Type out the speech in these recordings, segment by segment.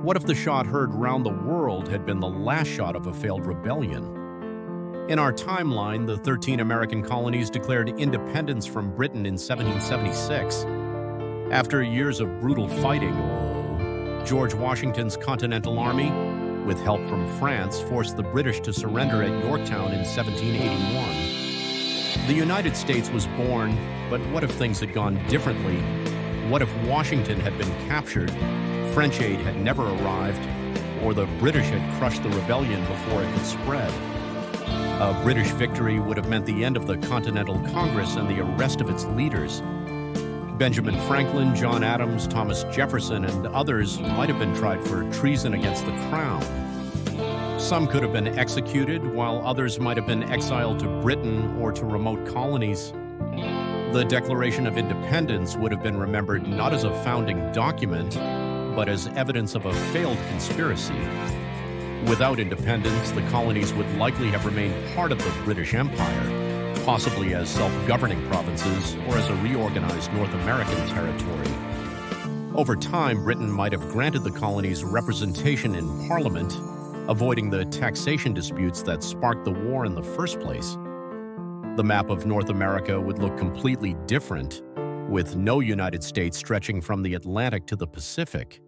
What if the shot heard round the world had been the last shot of a failed rebellion? In our timeline, the 13 American colonies declared independence from Britain in 1776. After years of brutal fighting, George Washington's Continental Army, with help from France, forced the British to surrender at Yorktown in 1781. The United States was born, but what if things had gone differently? What if Washington had been captured, French aid had never arrived, or the British had crushed the rebellion before it could spread? A British victory would have meant the end of the Continental Congress and the arrest of its leaders. Benjamin Franklin, John Adams, Thomas Jefferson, and others might have been tried for treason against the crown. Some could have been executed, while others might have been exiled to Britain or to remote colonies. The Declaration of Independence would have been remembered not as a founding document, but as evidence of a failed conspiracy. Without independence, the colonies would likely have remained part of the British Empire, possibly as self-governing provinces or as a reorganized North American territory. Over time, Britain might have granted the colonies representation in Parliament, avoiding the taxation disputes that sparked the war in the first place. The map of North America would look completely different, with no United States stretching from the Atlantic to the Pacific.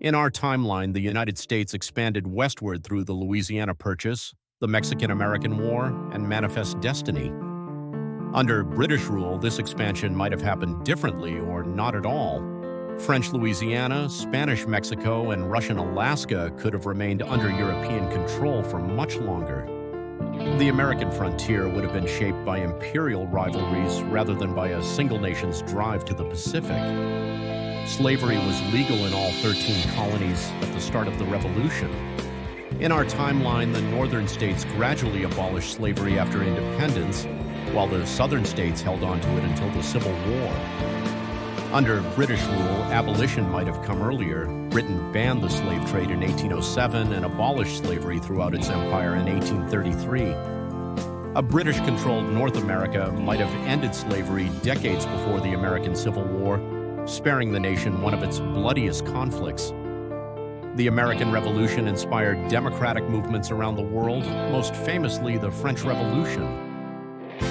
In our timeline, the United States expanded westward through the Louisiana Purchase, the Mexican-American War, and Manifest Destiny. Under British rule, this expansion might have happened differently or not at all. French Louisiana, Spanish Mexico, and Russian Alaska could have remained under European control for much longer. The American frontier would have been shaped by imperial rivalries rather than by a single nation's drive to the Pacific. Slavery was legal in all 13 colonies at the start of the Revolution. In our timeline, the northern states gradually abolished slavery after independence, while the southern states held on to it until the Civil War. Under British rule, abolition might have come earlier. Britain banned the slave trade in 1807 and abolished slavery throughout its empire in 1833. A British-controlled North America might have ended slavery decades before the American Civil War, sparing the nation one of its bloodiest conflicts. The American Revolution inspired democratic movements around the world, most famously the French Revolution.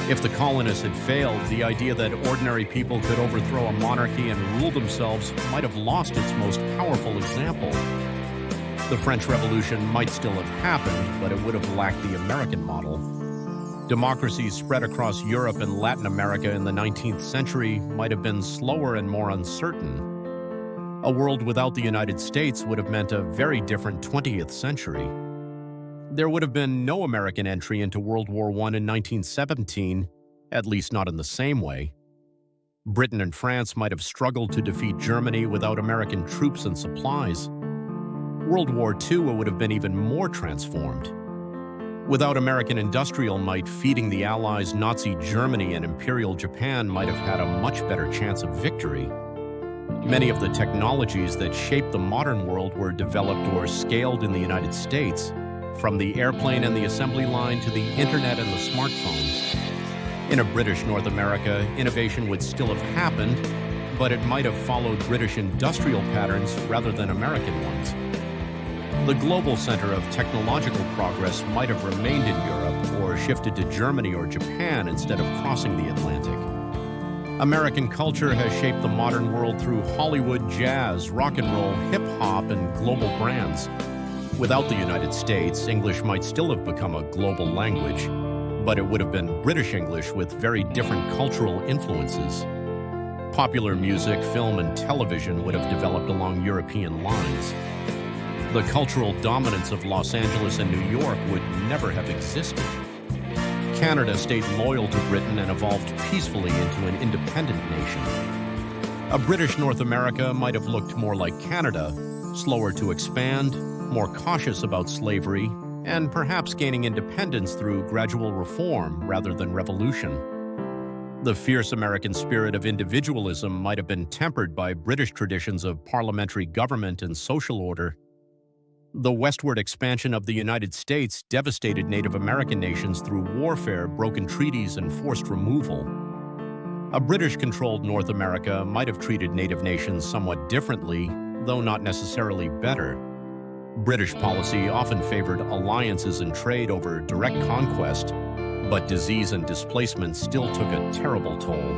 If the colonists had failed, the idea that ordinary people could overthrow a monarchy and rule themselves might have lost its most powerful example. The French Revolution might still have happened, but it would have lacked the American model. Democracies spread across Europe and Latin America in the 19th century might have been slower and more uncertain. A world without the United States would have meant a very different 20th century. There would have been no American entry into World War I in 1917, at least not in the same way. Britain and France might have struggled to defeat Germany without American troops and supplies. World War II would have been even more transformed. Without American industrial might feeding the Allies, Nazi Germany and Imperial Japan might have had a much better chance of victory. Many of the technologies that shaped the modern world were developed or scaled in the United States, from the airplane and the assembly line to the internet and the smartphone. In a British North America, innovation would still have happened, but it might have followed British industrial patterns rather than American ones. The global center of technological progress might have remained in Europe or shifted to Germany or Japan instead of crossing the Atlantic. American culture has shaped the modern world through Hollywood, jazz, rock and roll, hip-hop, and global brands. Without the United States, English might still have become a global language, but it would have been British English with very different cultural influences. Popular music, film, and television would have developed along European lines. The cultural dominance of Los Angeles and New York would never have existed. Canada stayed loyal to Britain and evolved peacefully into an independent nation. A British North America might have looked more like Canada, slower to expand, more cautious about slavery, and perhaps gaining independence through gradual reform rather than revolution. The fierce American spirit of individualism might have been tempered by British traditions of parliamentary government and social order. The westward expansion of the United States devastated Native American nations through warfare, broken treaties, and forced removal. A British-controlled North America might have treated Native nations somewhat differently, though not necessarily better. British policy often favored alliances and trade over direct conquest, but disease and displacement still took a terrible toll.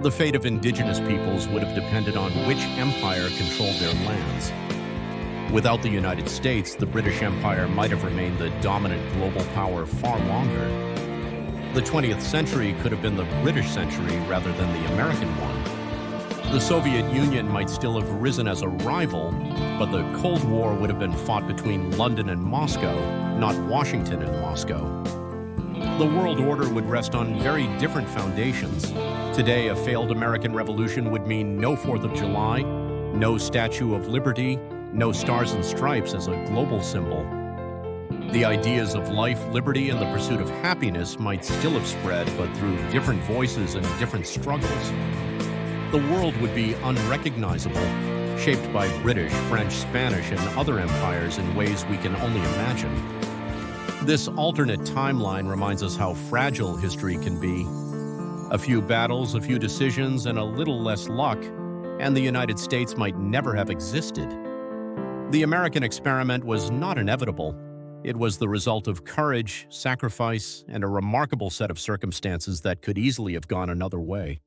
The fate of indigenous peoples would have depended on which empire controlled their lands. Without the United States, the British Empire might have remained the dominant global power far longer. The 20th century could have been the British century rather than the American one. The Soviet Union might still have risen as a rival, but the Cold War would have been fought between London and Moscow, not Washington and Moscow. The world order would rest on very different foundations. Today, a failed American Revolution would mean no 4th of July, no Statue of Liberty, no Stars and Stripes as a global symbol. The ideas of life, liberty, and the pursuit of happiness might still have spread, but through different voices and different struggles. The world would be unrecognizable, shaped by British, French, Spanish, and other empires in ways we can only imagine. This alternate timeline reminds us how fragile history can be. A few battles, a few decisions, and a little less luck, and the United States might never have existed. The American experiment was not inevitable. It was the result of courage, sacrifice, and a remarkable set of circumstances that could easily have gone another way.